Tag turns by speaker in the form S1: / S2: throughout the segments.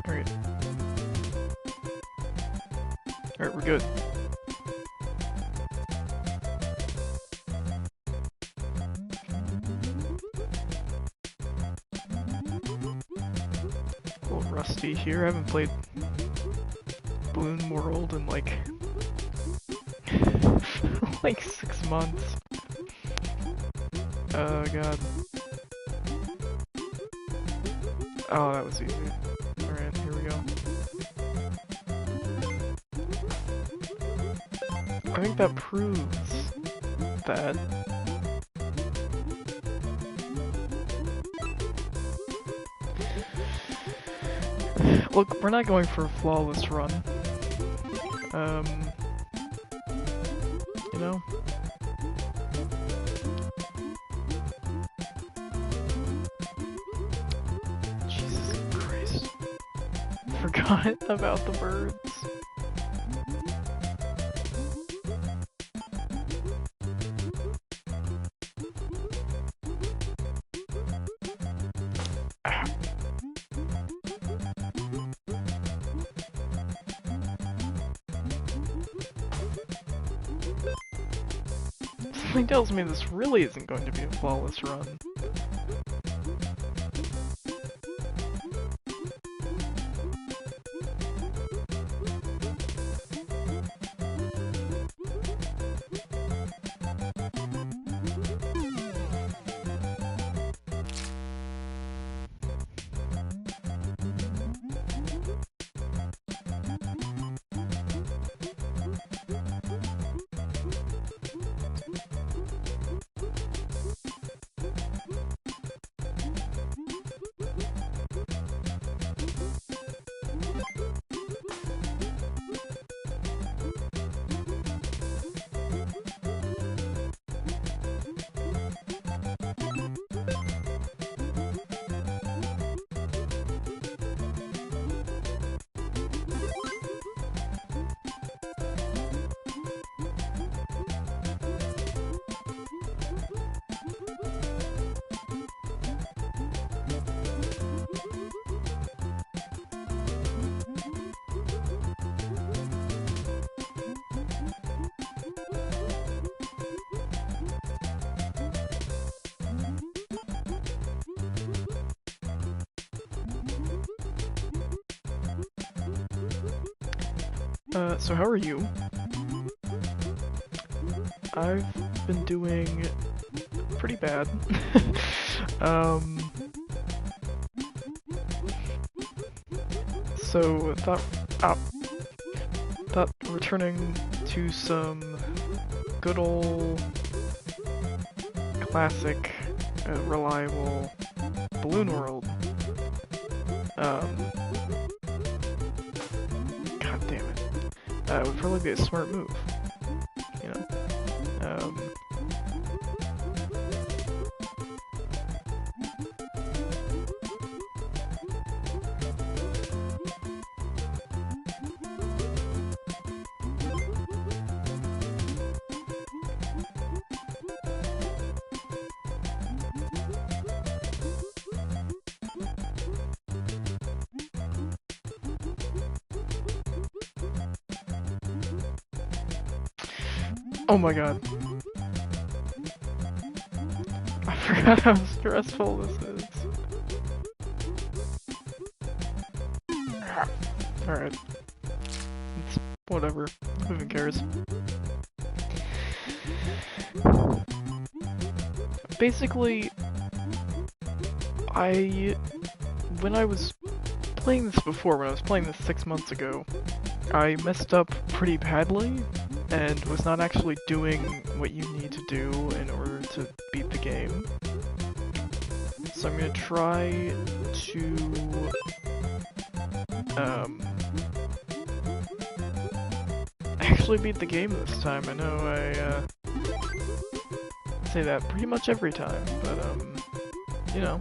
S1: Alright. Alright, we're good. A little rusty here. I haven't played Balloon World in like 6 months. Oh god. Oh, that was easy. Alright, here we go. I think that proves that look, we're not going for a flawless run. You know? Jesus Christ. Forgot about the birds. Something tells me this really isn't going to be a flawless run. So how are you? I've been doing pretty bad. So thought returning to some good old classic, reliable Balloon World. God damn it. Would probably be a smart move, you know? Oh my god. I forgot how stressful this is. Alright. It's whatever. Who even cares? Basically, when I was playing this before, when I was playing this 6 months ago, I messed up pretty badly and was not actually doing what you need to do in order to beat the game. So I'm gonna try to actually beat the game this time. I know I say that pretty much every time, but you know.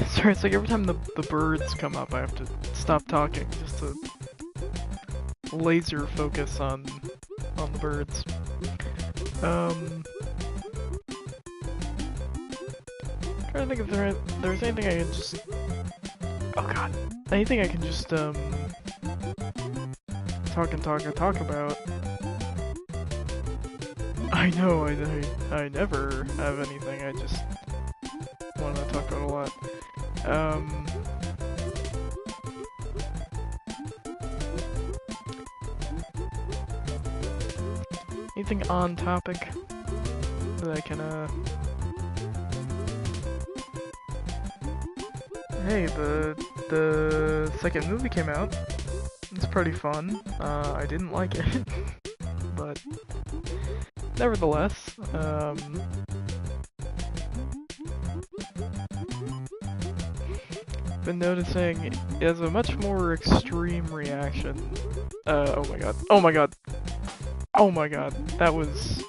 S1: Sorry, it's like every time the birds come up, I have to stop talking just to laser focus on the birds. Trying to think if there's anything I can just... Oh god. Anything I can just, talk about. I know, I never have anything, I just want to talk about a lot. Anything on topic that I can, Hey, the second movie came out. It's pretty fun. I didn't like it, but nevertheless, been noticing it has a much more extreme reaction. Oh my god. Oh my god. Oh my god. That was...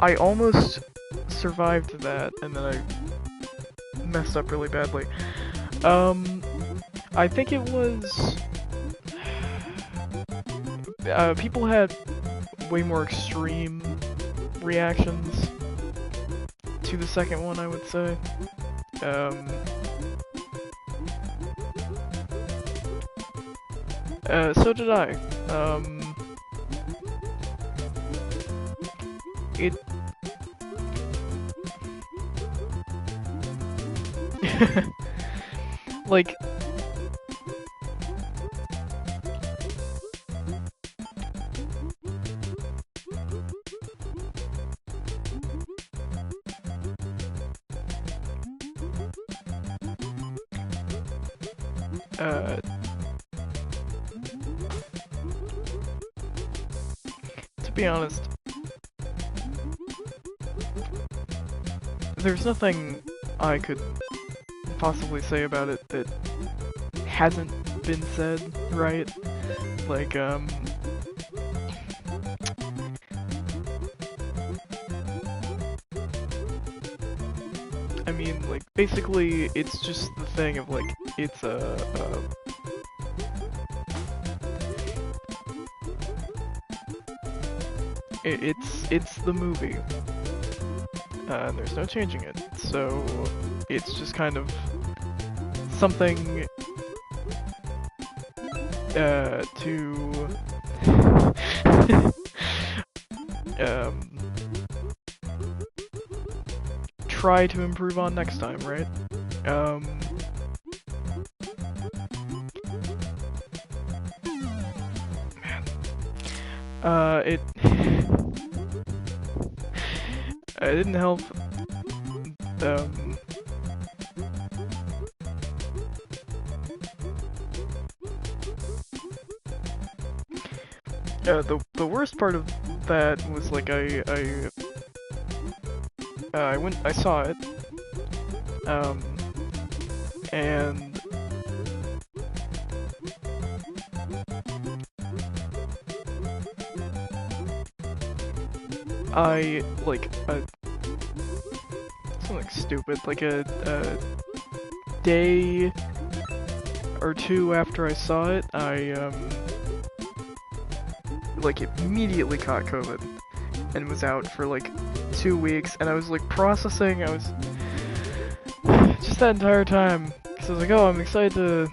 S1: I almost survived that, and then I messed up really badly. I think it was... people had way more extreme reactions to the second one, I would say. So did I. It... like... to be honest, there's nothing I could possibly say about it that hasn't been said, right? Like, I mean, like, basically, it's just the thing of, like, it's it's the movie. And there's no changing it, so it's just kind of something to try to improve on next time, right? It didn't help. The worst part of that was like I saw it, and I like something stupid, like a day or two after I saw it, I like immediately caught COVID and was out for like 2 weeks, and I was like processing. I was just that entire time, because I was like, oh, I'm excited to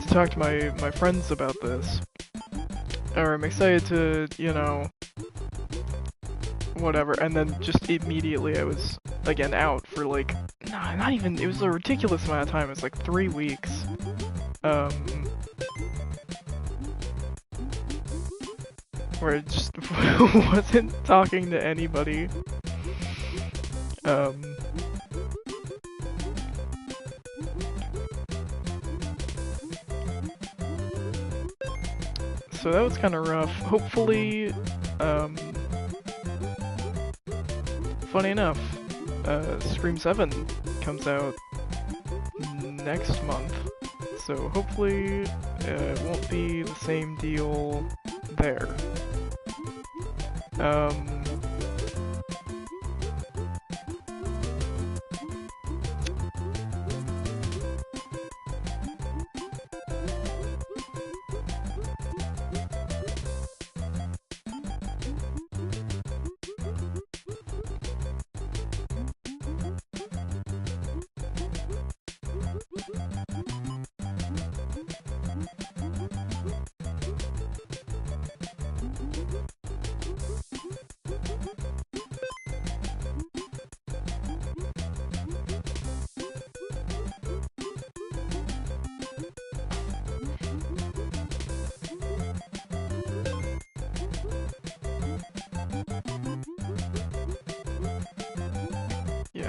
S1: talk to my friends about this, or I'm excited to, you know, whatever, and then just immediately I was again out for like, nah, not even, it was a ridiculous amount of time. It was like 3 weeks. Where I just wasn't talking to anybody. So that was kind of rough. Hopefully, funny enough, Scream 7 comes out next month, so hopefully it won't be the same deal there.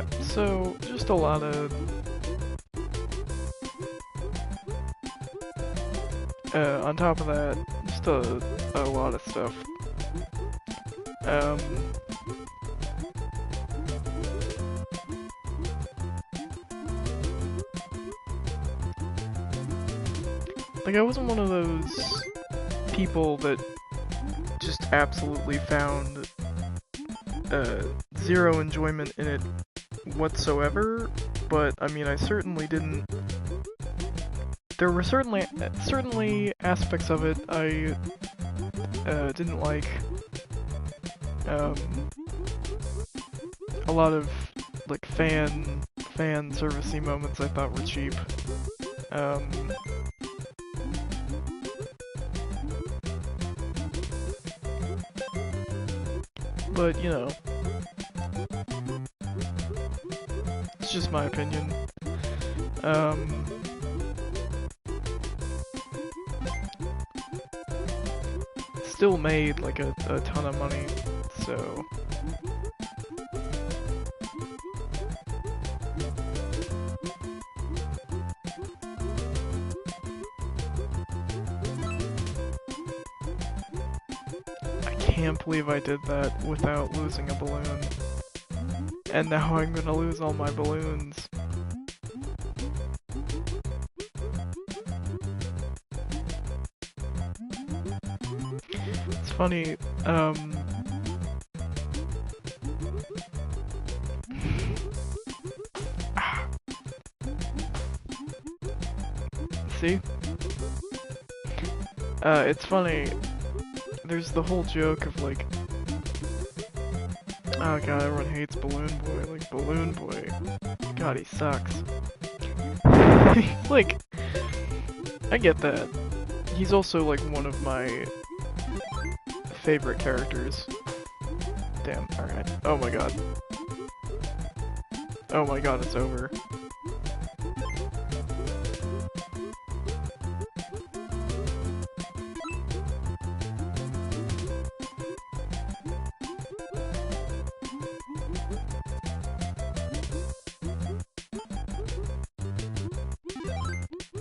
S1: Yeah, so just a lot of on top of that, just a lot of stuff. Like, I wasn't one of those people that just absolutely found zero enjoyment in it whatsoever, but I mean, I certainly didn't. There were certainly aspects of it I didn't like. A lot of like fan servicey moments I thought were cheap. But you know, it's just my opinion. Still made like a ton of money, so. I can't believe I did that without losing a balloon. And now I'm gonna lose all my balloons. It's funny, see? It's funny, there's the whole joke of like, oh god, everyone hates Balloon Boy, like, Balloon Boy, god, he sucks. Like, I get that. He's also like one of my favorite characters. Damn, alright. Oh my god. Oh my god, it's over.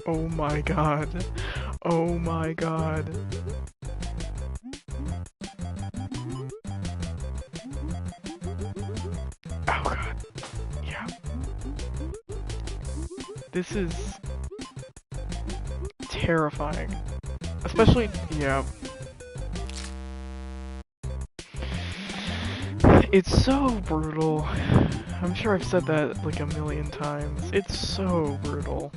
S1: Oh my god. Oh my god. Oh god. Yeah. This is terrifying. Especially, yeah. It's so brutal. I'm sure I've said that like a million times. It's so brutal.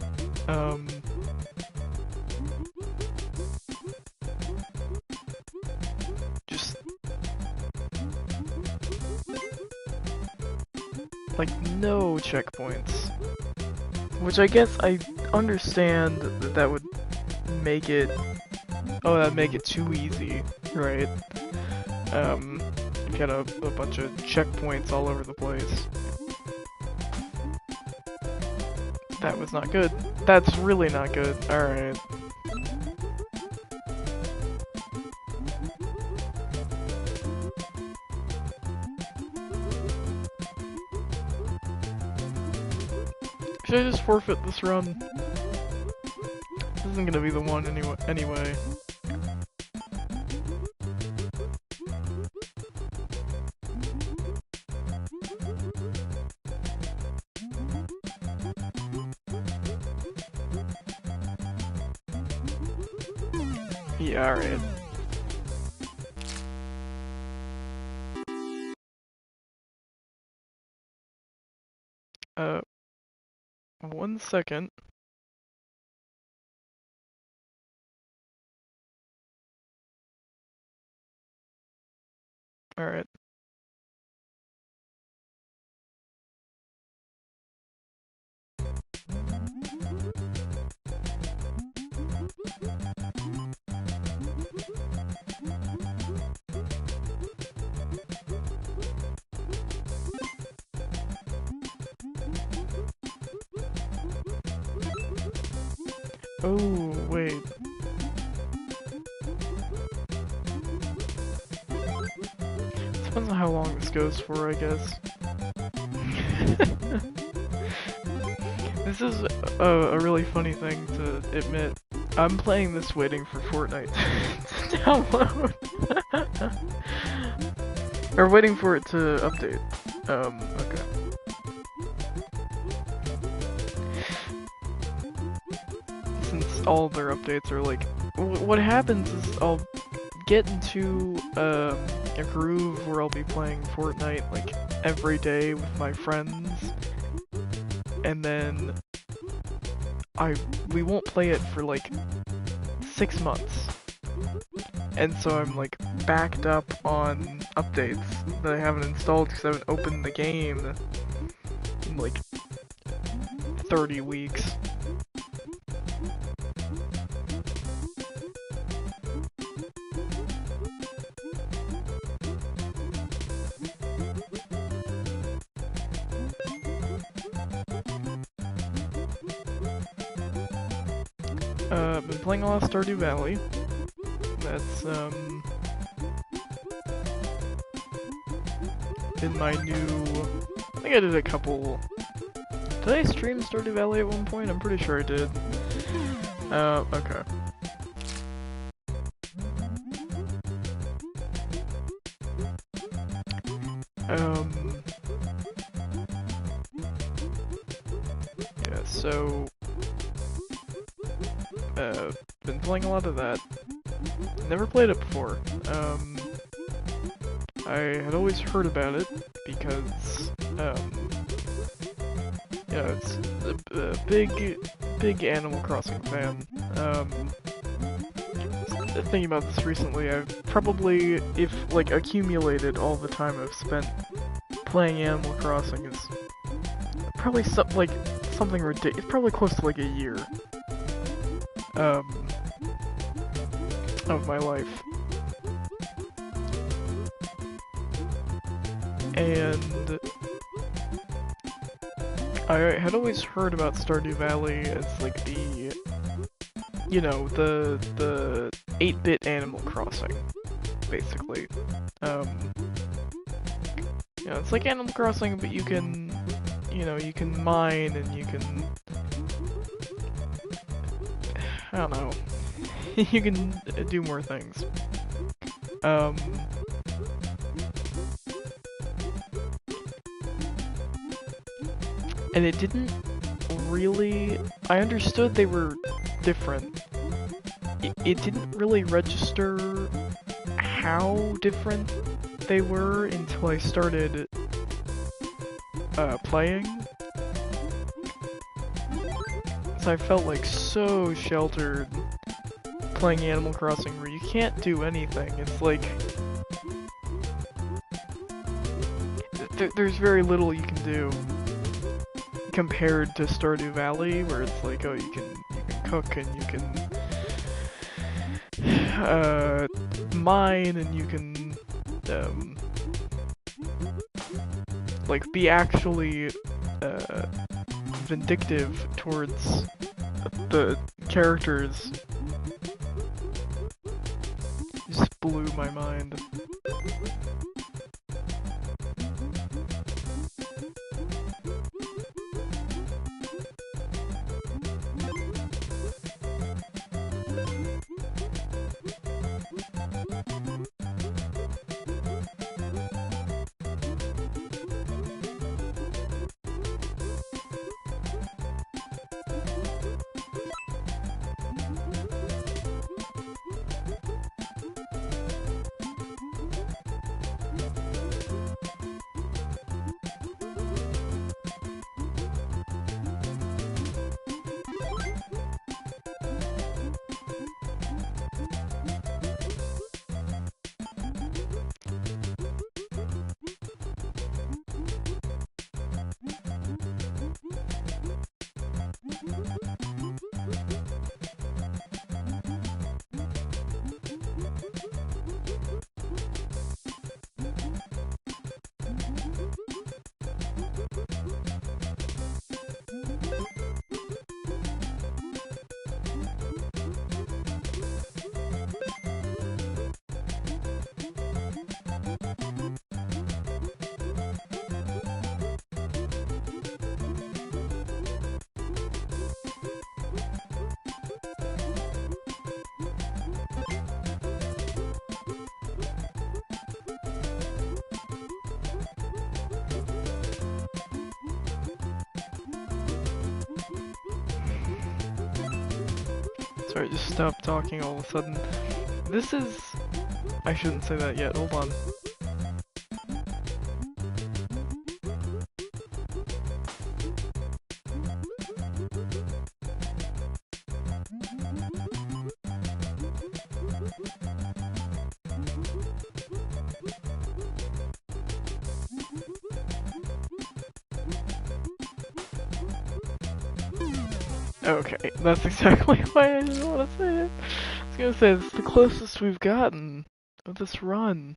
S1: Just like no checkpoints. Which I guess I understand that that would make it, oh, that'd make it too easy, right? Get a bunch of checkpoints all over the place. That was not good. That's really not good. Alright. Should I just forfeit this run? This isn't gonna be the one anyway. Yeah, alright. One second. Alright. Oh, wait. Depends on how long this goes for, I guess. This is a really funny thing to admit. I'm playing this waiting for Fortnite to download. Or waiting for it to update. Okay. Since all their updates are like... What happens is I'll get into a groove where I'll be playing Fortnite like every day with my friends, and then we won't play it for like 6 months, and so I'm like backed up on updates that I haven't installed because I haven't opened the game in like 30 weeks. Been playing a lot of Stardew Valley. That's, in my new... I think I did a couple... Did I stream Stardew Valley at one point? I'm pretty sure I did. Okay. Yeah, so... been playing a lot of that. Never played it before. I had always heard about it because, yeah, it's a big Animal Crossing fan. Thinking about this recently, I've probably, if, like, accumulated all the time I've spent playing Animal Crossing is probably something ridiculous. It's probably close to, like, a year. Of my life. And I had always heard about Stardew Valley as like the, you know, the 8-bit Animal Crossing, basically. You know, it's like Animal Crossing, but you can, you know, you can mine and you can, I don't know. You can do more things. And it didn't really... I understood they were different. It didn't really register how different they were until I started playing. So I felt like so sheltered playing Animal Crossing where you can't do anything. It's like... there's very little you can do compared to Stardew Valley, where it's like, oh, you can cook and you can mine and you can like be actually vindictive towards the characters. Just blew my mind. Sorry, just stop talking all of a sudden. This is... I shouldn't say that yet, hold on. Okay, that's exactly why I didn't want to say it. I was gonna say, it's the closest we've gotten of this run.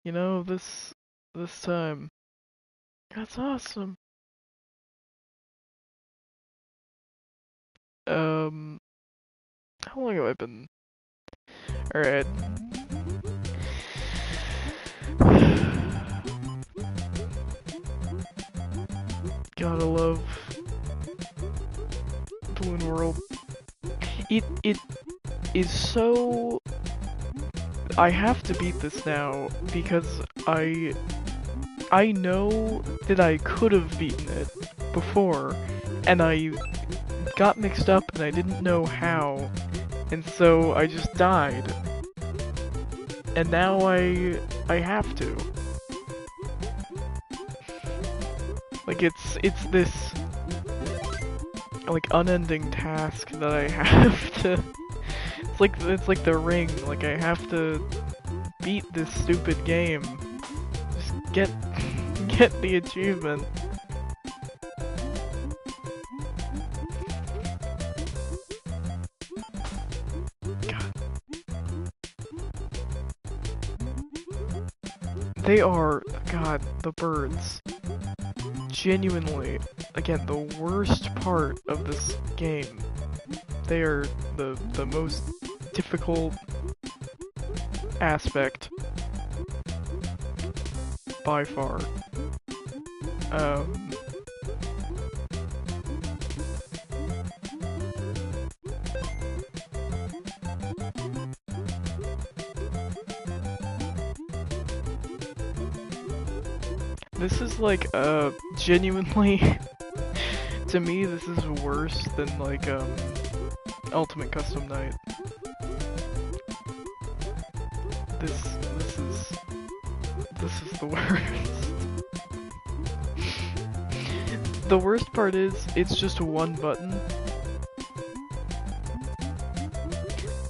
S1: You know, this time. That's awesome. How long have I been? Alright. Gotta love Balloon World. It is so... I have to beat this now because I know that I could have beaten it before, and I got mixed up and I didn't know how, and so I just died. And now I have to. Like it's this like unending task that I have to. It's like the Ring. Like I have to beat this stupid game. Just get the achievement. God. They are, God, the birds. Genuinely, again, the worst part of this game. They are the most difficult aspect by far. This is like, genuinely, to me, this is worse than, like, Ultimate Custom Night. This is the worst. The worst part is, it's just one button.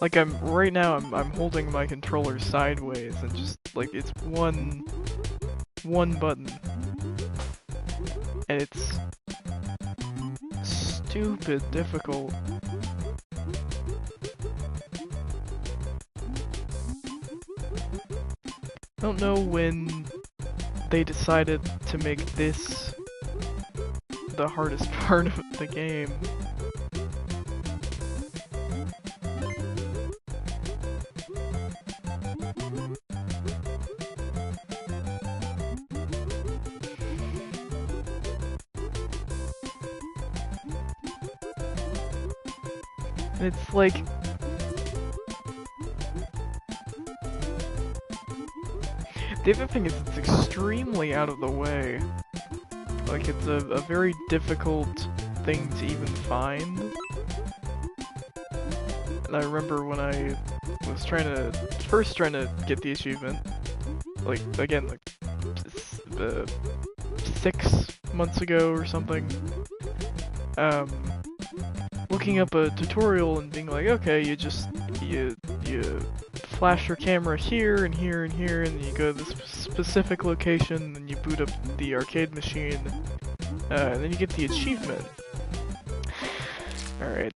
S1: Like, right now, I'm holding my controller sideways, and just, like, it's one button. And it's stupid difficult. I don't know when they decided to make this the hardest part of the game. And it's like... The other thing is it's extremely out of the way. Like, it's a very difficult thing to even find. And I remember when I was first trying to get the achievement, like, again, like, 6 months ago or something, looking up a tutorial and being like, okay, you flash your camera here and here and here, and you go to this specific location, and you boot up the arcade machine, and then you get the achievement. Alright.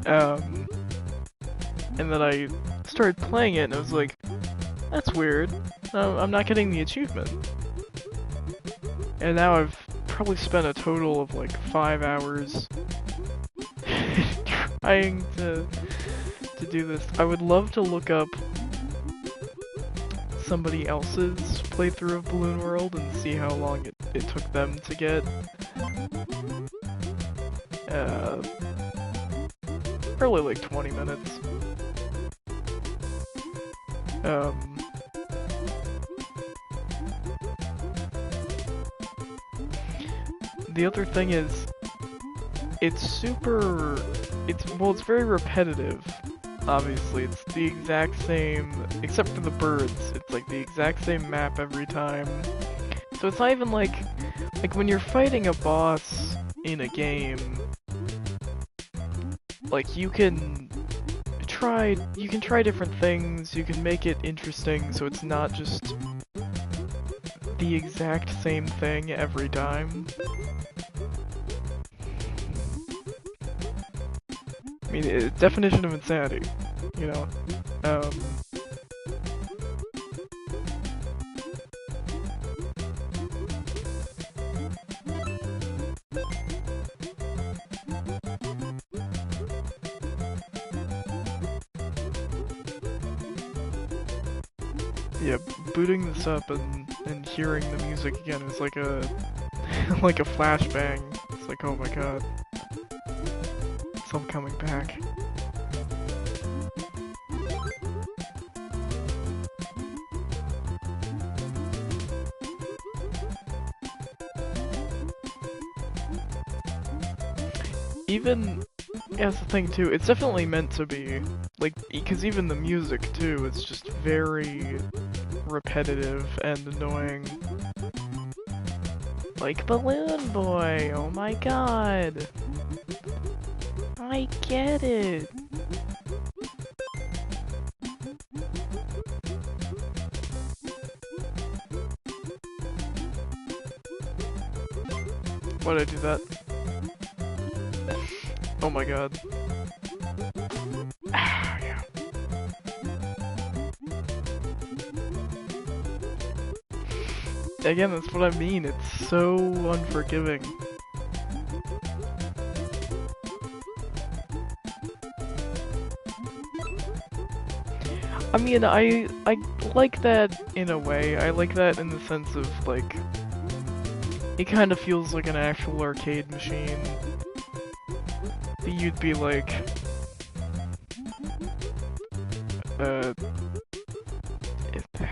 S1: And then I started playing it, and I was like, that's weird. I'm not getting the achievement. And now I've probably spent a total of like 5 hours trying to do this. I would love to look up somebody else's playthrough of Balloon World and see how long it took them to get. Probably like 20 minutes. The other thing is, it's super it's very repetitive. Obviously, it's the exact same, except for the birds. It's like the exact same map every time. So it's not even like when you're fighting a boss in a game, like you can try different things, you can make it interesting so it's not just the exact same thing every time. I mean, definition of insanity, you know? Yeah, booting this up and hearing the music again is like a like a flashbang. It's like, oh my god, it's all coming back. Even, yeah, that's the thing too, it's definitely meant to be, like, because even the music too, it's just very repetitive and annoying. Like Balloon Boy, oh my god! I get it! Why'd I do that? Oh my god. Ah, yeah. Again, that's what I mean, it's so unforgiving. I mean, I like that in a way. I like that in the sense of, like, it kind of feels like an actual arcade machine. You'd be like,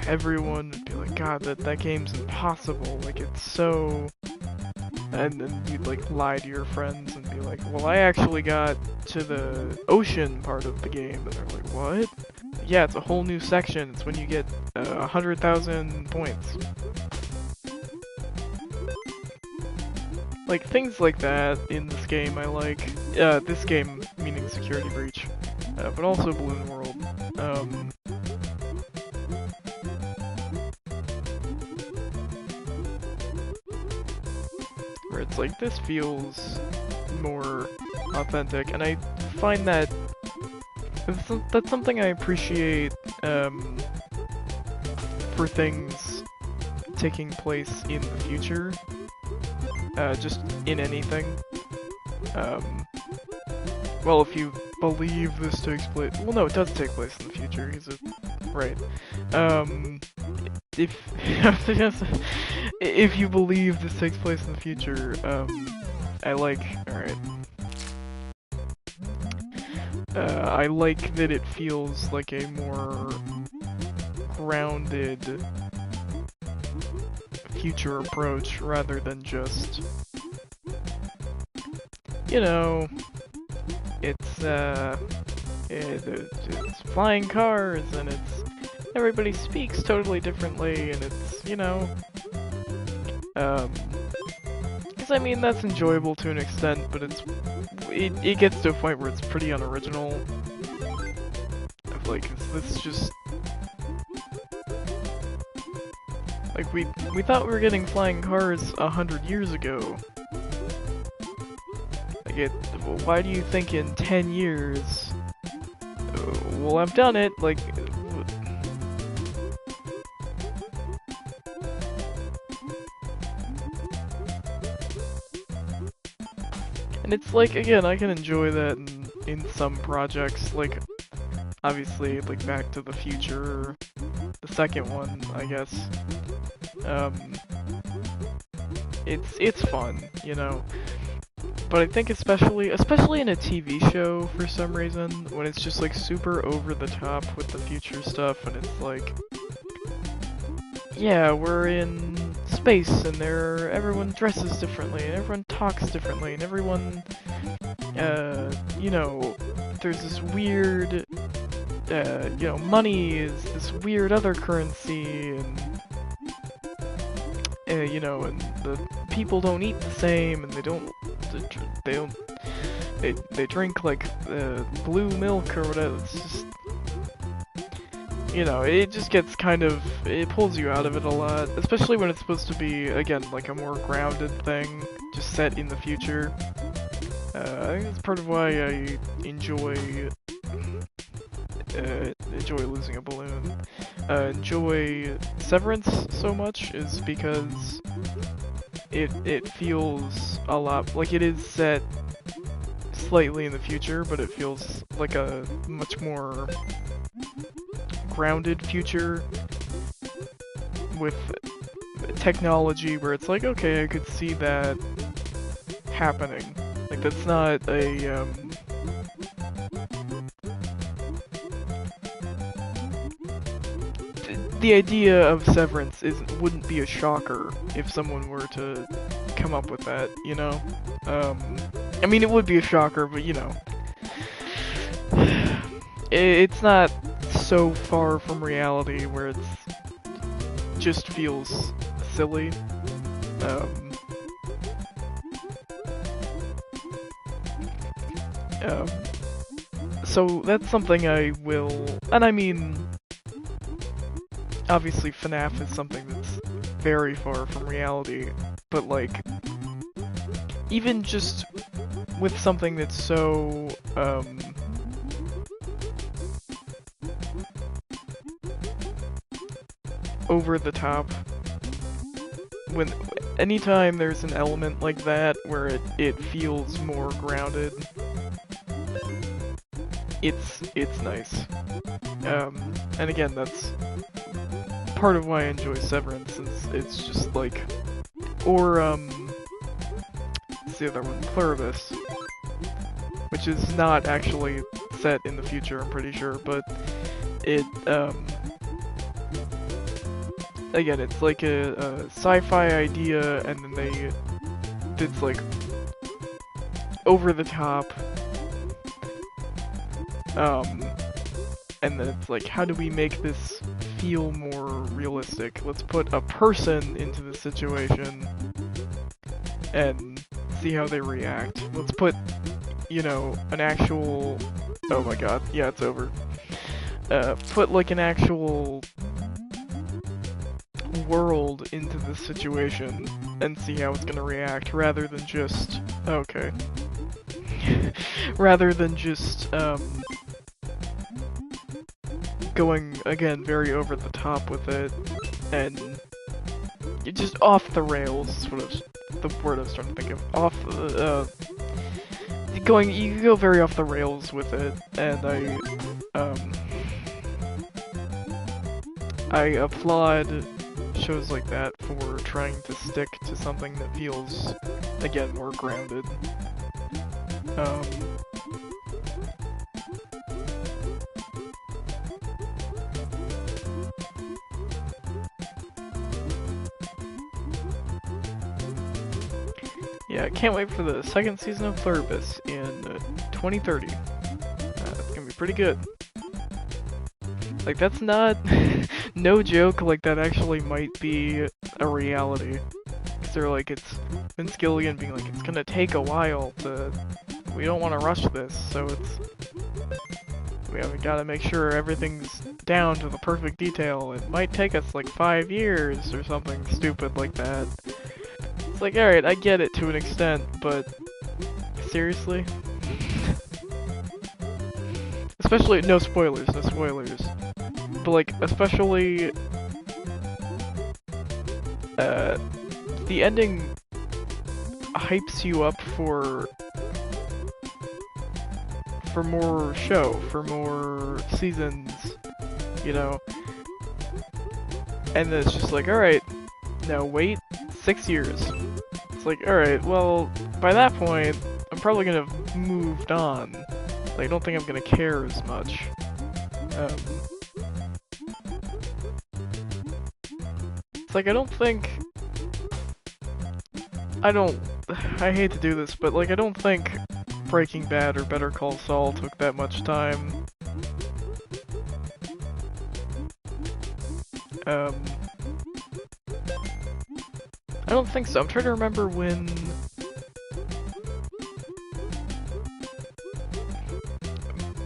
S1: everyone would be like, god, that game's impossible, like, it's so... And then you'd, like, lie to your friends and be like, well, I actually got to the ocean part of the game, and they're like, what? Yeah, it's a whole new section, it's when you get 100,000 points. Like, things like that in this game I like. This game, meaning Security Breach. But also Balloon World. Where it's like, this feels more authentic, and I find that that's something I appreciate, for things taking place in the future. Just in anything. Well, if you believe this takes place... Well, no, it does take place in the future, right. If you believe this takes place in the future, I like... Alright. I like that it feels like a more grounded future approach rather than just, you know, it's flying cars and it's everybody speaks totally differently and it's, you know, because I mean that's enjoyable to an extent, but it gets to a point where it's pretty unoriginal. Of like, is this just like, we thought we were getting flying cars 100 years ago. Like, why do you think in 10 years we'll have done it? Like, and it's like, again, I can enjoy that in some projects, like, obviously, like, Back to the Future, the second one, I guess. It's fun, you know. But I think especially in a TV show for some reason, when it's just like super over the top with the future stuff and it's like, yeah, we're in space, and everyone dresses differently, and everyone talks differently, and everyone, you know, there's this weird, you know, money is this weird other currency, and, you know, and the people don't eat the same, and they drink, like, blue milk or whatever. It's just, you know, it just gets kind of, it pulls you out of it a lot, especially when it's supposed to be, again, like a more grounded thing, just set in the future. I think that's part of why I enjoy Losing a Balloon. Enjoy Severance so much is because it feels a lot, like it is set slightly in the future, but it feels like a much more grounded future with technology where it's like, okay, I could see that happening. Like, that's not a, the idea of Severance wouldn't be a shocker if someone were to come up with that, you know? I mean, it would be a shocker, but you know. It's not so far from reality where it's just feels silly. So that's something I will, and I mean, obviously FNAF is something that's very far from reality, but like, even just with something that's so, over the top, anytime there's an element like that where it feels more grounded, it's nice. And again, that's part of why I enjoy Severance, is it's just like, or what's the other one? Pluribus, which is not actually set in the future, I'm pretty sure, but it, again, it's like a sci-fi idea, and then it's like over the top, and then it's like, how do we make this feel more realistic? Let's put a person into the situation and see how they react. Let's put, you know, an actual, oh my god, yeah, it's over. Put like an actual world into this situation and see how it's gonna react, rather than just, okay. Rather than just, going, again, very over the top with it, and just off the rails is what the word I was trying to think of. Off, you go very off the rails with it, and I applaud shows like that for trying to stick to something that feels, again, more grounded. Yeah, I can't wait for the second season of Pluribus in 2030. It's gonna be pretty good. Like, that's not... no joke, like, that actually might be a reality. Because they're like, it's Vince Gilligan being like, it's gonna take a while to... We don't want to rush this, so it's... We gotta make sure everything's down to the perfect detail. It might take us, like, 5 years, or something stupid like that. It's like, alright, I get it to an extent, but... Seriously? Especially, no spoilers, no spoilers. But like, especially... the ending hypes you up for more show, for more seasons, you know? And then it's just like, alright, now wait 6 years. It's like, alright, well, by that point, I'm probably gonna have moved on. Like, I don't think I'm gonna care as much. It's like, I don't think I hate to do this, but like I don't think Breaking Bad or Better Call Saul took that much time. I don't think so. I'm trying to remember when...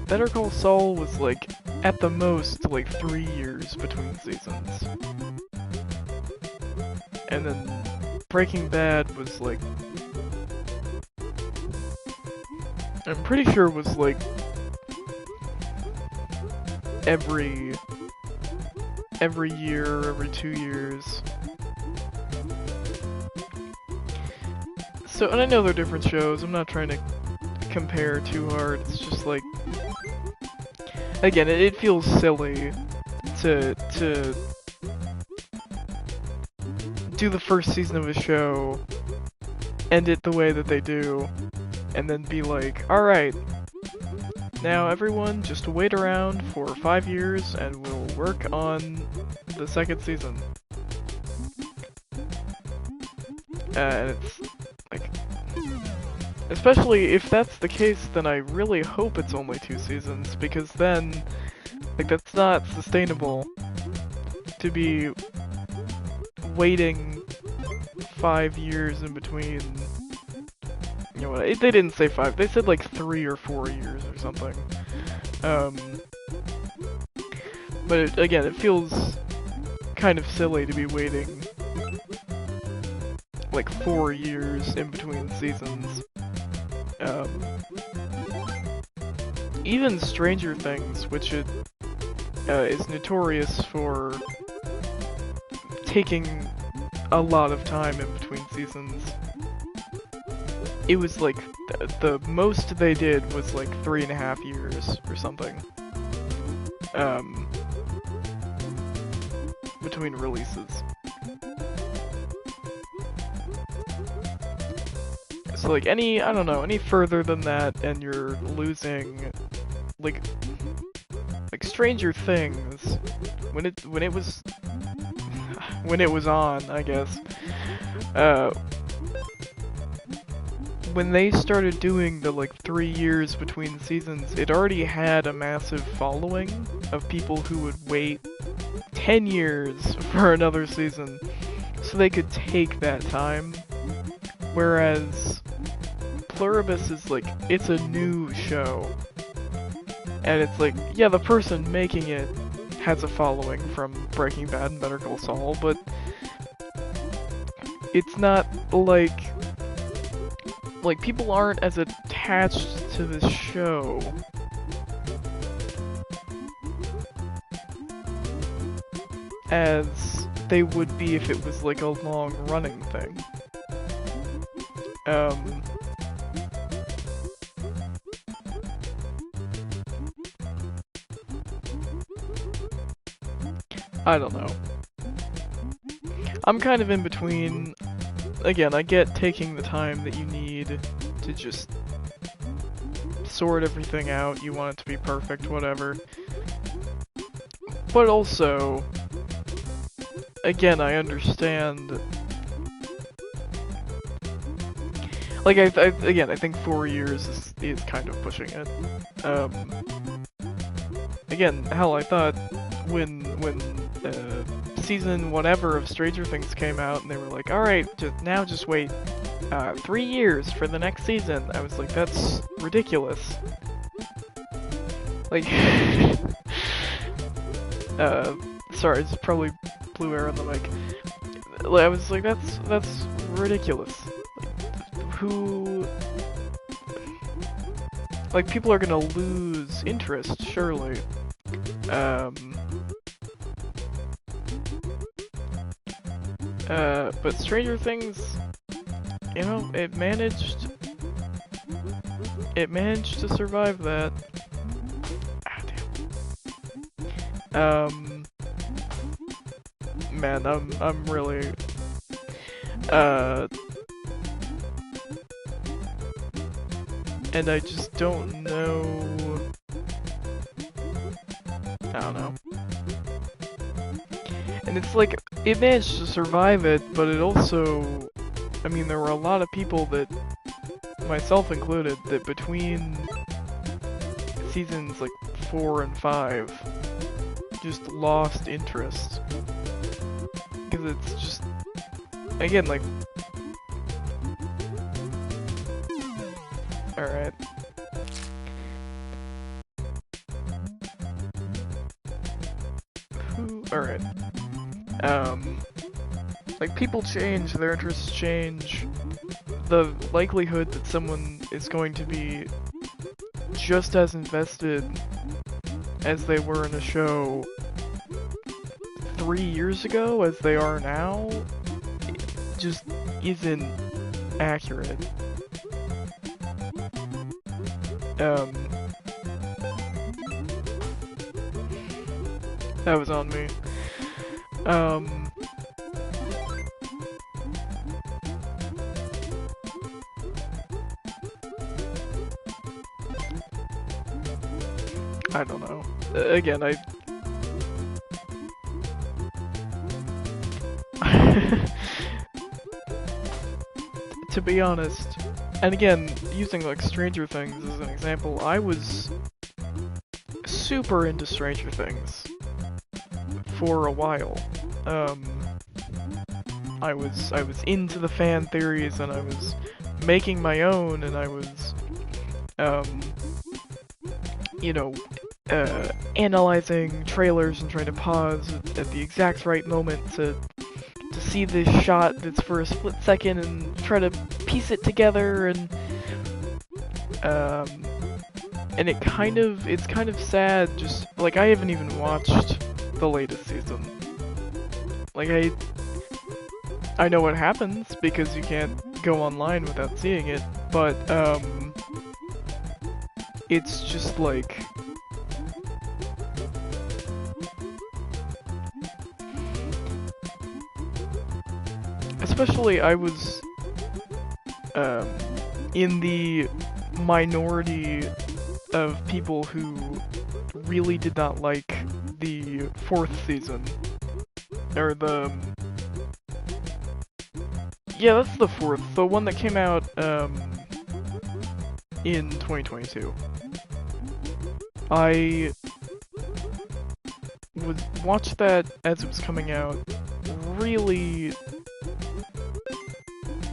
S1: Better Call Saul was like, at the most, like 3 years between seasons. And then Breaking Bad was like... I'm pretty sure it was like... every year, every 2 years. So, and I know they're different shows, I'm not trying to compare too hard, it's just like... Again, it feels silly to do the first season of a show, end it the way that they do, and then be like, alright, now everyone just wait around for 5 years and we'll work on the second season. And it's like, especially if that's the case, then I really hope it's only 2 seasons, because then, like, that's not sustainable to be waiting 5 years in between. You know what, they didn't say 5, they said like 3 or 4 years or something. But again, it feels kind of silly to be waiting like 4 years in between seasons. Even Stranger Things, which is notorious for taking a lot of time in between seasons, it was like, the most they did was like 3.5 years or something. Between releases. So like I don't know, any further than that and you're losing, like Stranger Things, when it was on, I guess, when they started doing the like 3 years between seasons, it already had a massive following of people who would wait 10 years for another season, so they could take that time. Whereas Pluribus is like, it's a new show. And it's like, yeah, the person making it has a following from Breaking Bad and Better Call Saul, but it's not like people aren't as attached to this show as they would be if it was like a long-running thing. I don't know. I'm kind of in between. Again, I get taking the time that you need to just sort everything out, you want it to be perfect, whatever. But also, again, I understand. Like, again, I think 4 years is kind of pushing it. Again, hell, I thought when season whatever of Stranger Things came out and they were like, alright, just wait 3 years for the next season, I was like, that's ridiculous. Like, sorry, it's probably blue air on the mic. I was like, that's ridiculous. Who... Like, people are gonna lose interest, surely. But Stranger Things, you know, it managed to survive that. Ah, damn. Man, I'm really, and I just don't know. I don't know. And it's like, it managed to survive it, but it also I mean, there were a lot of people that, myself included, that between seasons like 4 and 5 just lost interest. Because it's just, again, like, alright. Alright. Like, people change, their interests change. The likelihood that someone is going to be just as invested as they were in a show 3 years ago as they are now just isn't accurate. That was on me. I don't know. Again, to be honest, and again, using like Stranger Things as an example, I was super into Stranger Things for a while. I was into the fan theories, and I was making my own, and I was, you know, analyzing trailers and trying to pause at the exact right moment to see this shot that's for a split second and try to piece it together, and it's kind of sad, just, like, I haven't even watched the latest season. Like, I know what happens, because you can't go online without seeing it, but, it's just, like, especially, I was, in the minority of people who really did not like the 4th season. Or yeah, that's the 4th, the one that came out, in 2022. I would watch that as it was coming out, really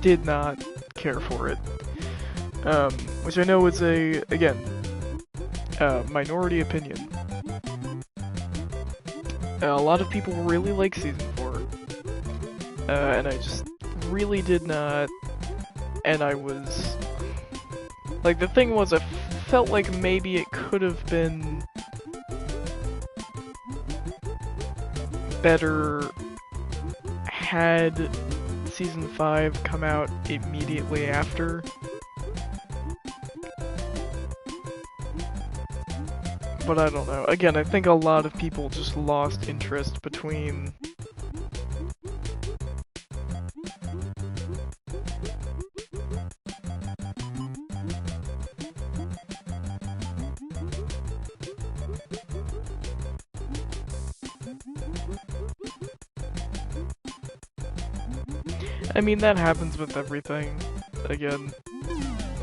S1: did not care for it. Which I know is again, minority opinion. A lot of people really like Season 4. And I just really did not, and I was, like, the thing was, I felt like maybe it could have been better had Season 5 come out immediately after. But I don't know. Again, I think a lot of people just lost interest between I mean, that happens with everything. Again,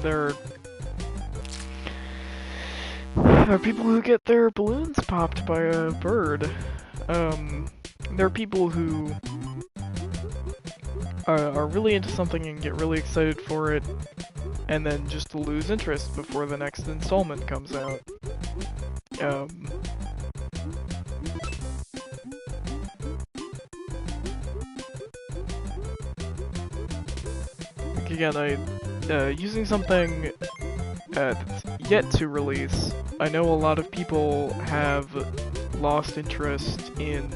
S1: there are people who get their balloons popped by a bird. There are people who are really into something and get really excited for it, and then just lose interest before the next installment comes out. Again, using something that's yet to release, I know a lot of people have lost interest in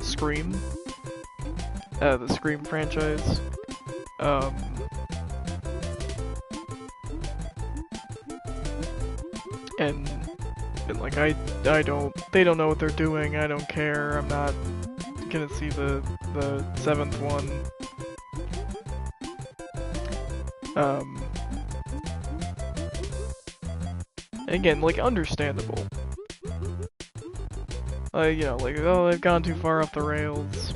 S1: Scream, the Scream franchise. And like, they don't know what they're doing, I don't care, I'm not gonna see the 7th one. Again, like, understandable. You know, like, oh, they've gone too far off the rails.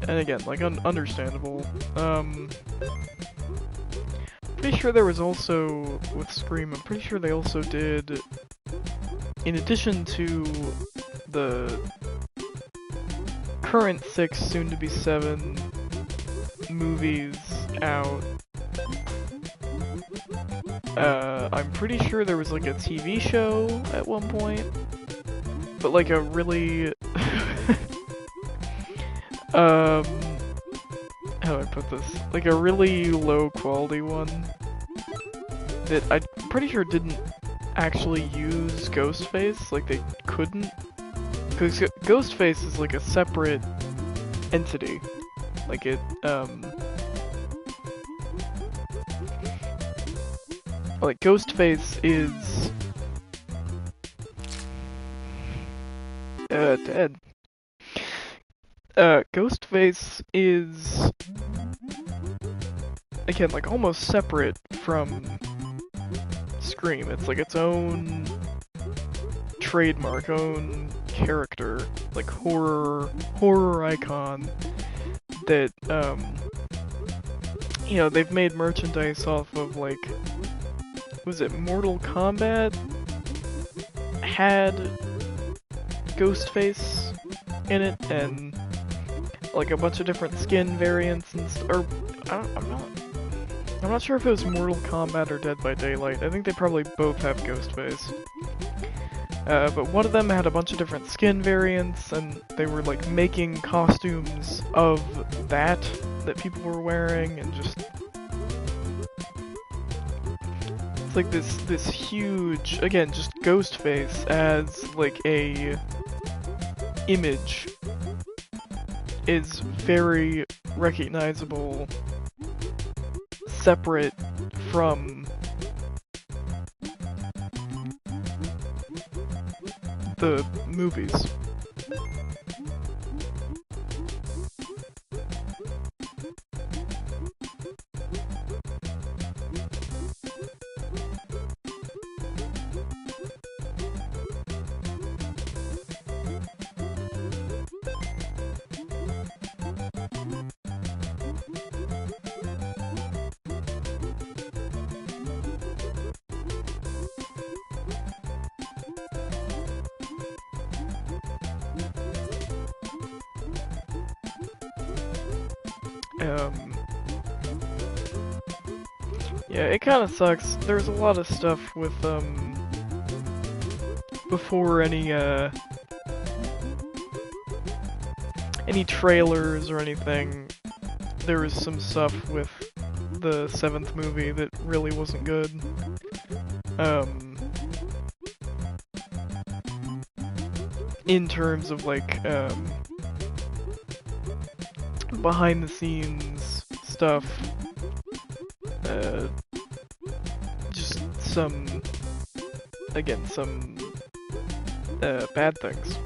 S1: and again, like, understandable. Pretty sure there was also, with Scream, I'm pretty sure they also did, in addition to the current 6, soon-to-be 7 movies out, I'm pretty sure there was like a TV show at one point, but like a really, how do I put this? Like a really low quality one that I'm pretty sure didn't actually use Ghostface, like they couldn't, because Ghostface is like a separate entity, like it, like Ghostface is, dead. Ghostface is, again, like almost separate from Scream. It's like its own trademark, own character, like horror icon that, you know, they've made merchandise off of, like, was it Mortal Kombat had Ghostface in it, and like a bunch of different skin variants and or I'm not sure if it was Mortal Kombat or Dead by Daylight. I think they probably both have Ghostface. But one of them had a bunch of different skin variants, and they were like making costumes of that people were wearing, and just it's like this huge, again, just Ghostface as like a image is very recognizable, separate from the movies. Yeah, it kinda sucks. There's a lot of stuff with, before any trailers or anything, there was some stuff with the 7th movie that really wasn't good. In terms of, like, behind the scenes stuff, just some bad things.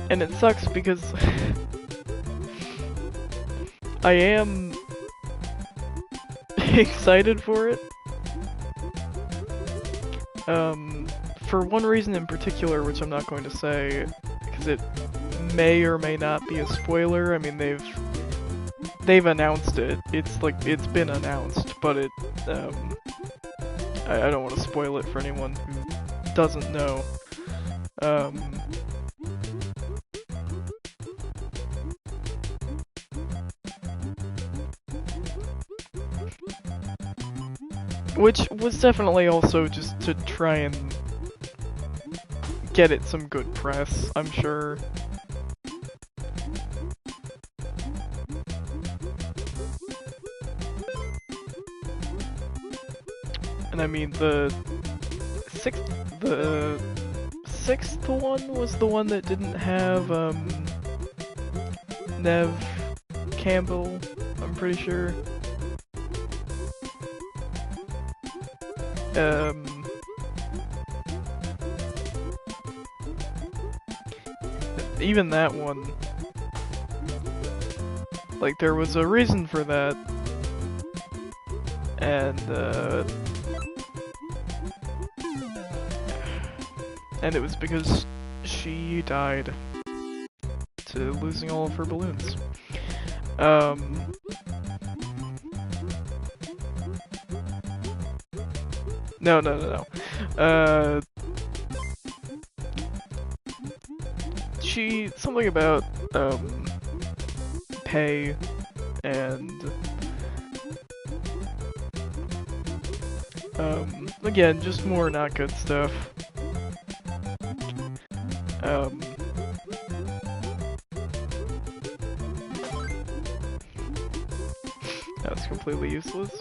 S1: And it sucks because I am excited for it. For one reason in particular, which I'm not going to say, because it may or may not be a spoiler. I mean, they've announced it. It's like, it's been announced, but it, I don't want to spoil it for anyone who doesn't know. Which was definitely also just to try and get it some good press, I'm sure. And I mean, the sixth one was the one that didn't have, Nev Campbell, I'm pretty sure. Even that one, like, there was a reason for that, and, and it was because she died to losing all of her balloons. No. Something about, pay and, again, just more not good stuff. That's completely useless.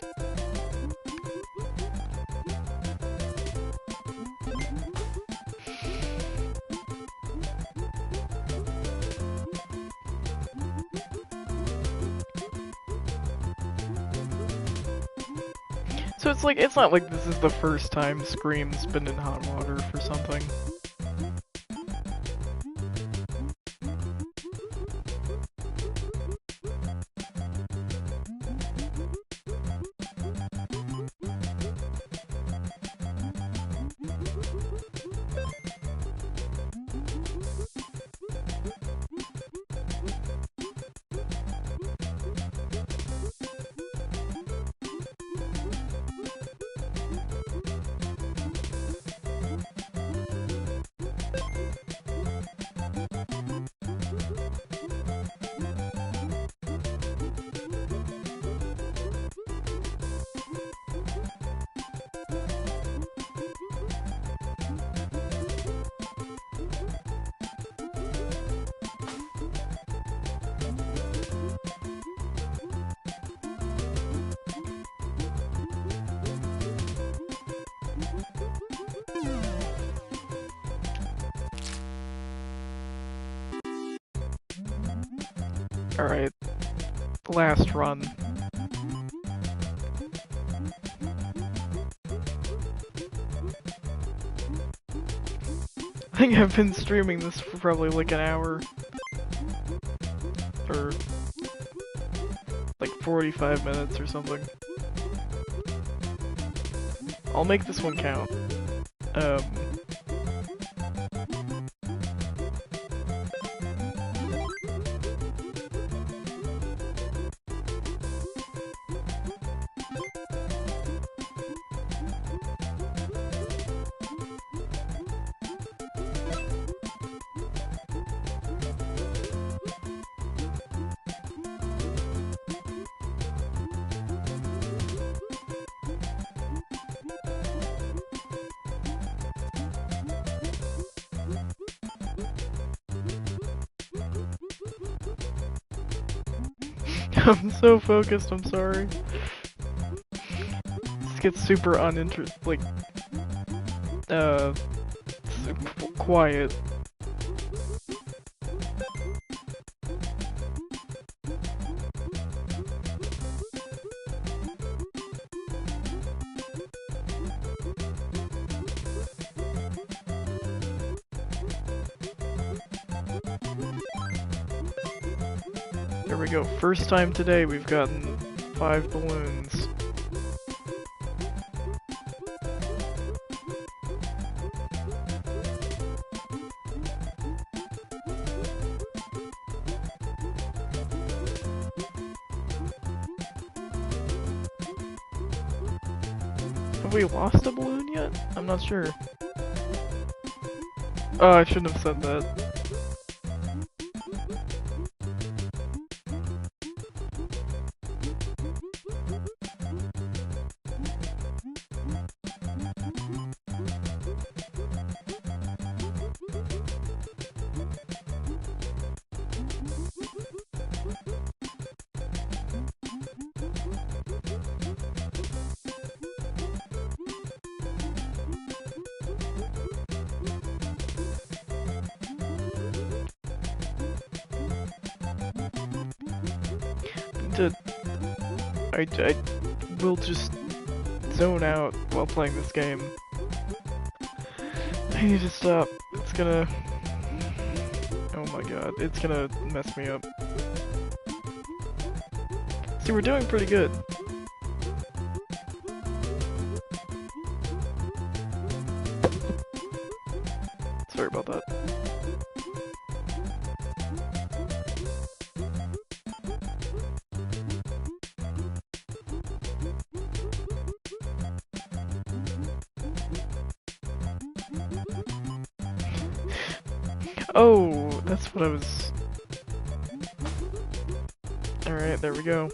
S1: So it's not like this is the first time Scream's been in hot water for something. Alright, last run. I think I've been streaming this for probably like an hour. Or like 45 minutes or something. I'll make this one count. I'm so focused, I'm sorry. This gets super quiet. There we go. First time today we've gotten 5 balloons. Have we lost a balloon yet? I'm not sure. Oh, I shouldn't have said that. I will just zone out while playing this game. I need to stop. It's gonna... Oh my god, it's gonna mess me up. See, we're doing pretty good. Sorry about that. Oh, that's what I was... Alright, there we go.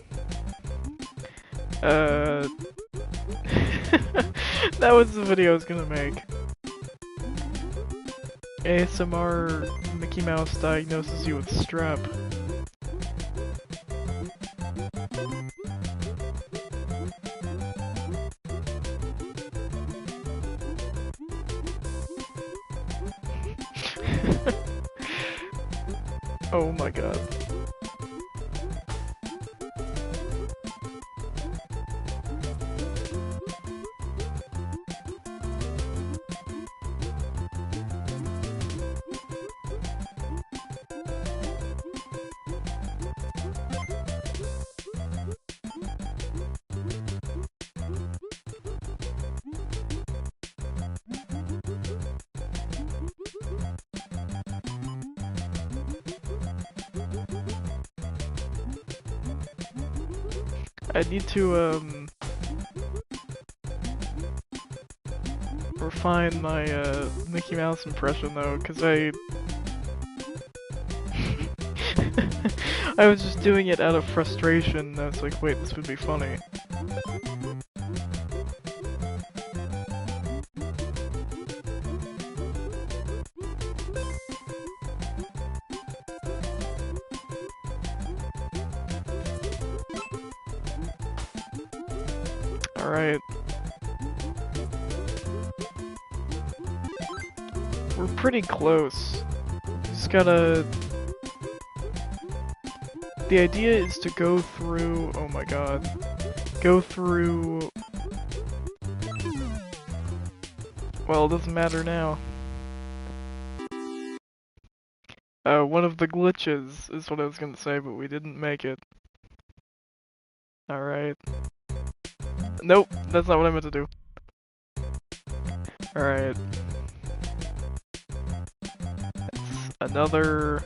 S1: That was the video I was gonna make. ASMR Mickey Mouse diagnoses you with strep. Oh my god. I need to, refine my, Mickey Mouse impression, though, because I was just doing it out of frustration, I was like, wait, this would be funny. Alright. We're pretty close. Just gotta... The idea is to go through... Oh my god. Go through... Well, it doesn't matter now. One of the glitches is what I was gonna say, but we didn't make it. Alright. Nope, that's not what I meant to do. Alright. Another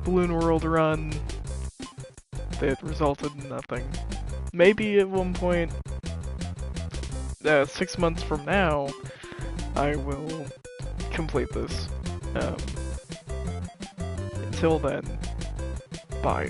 S1: Balloon World run that resulted in nothing. Maybe at one point, 6 months from now, I will complete this. Until then, bye.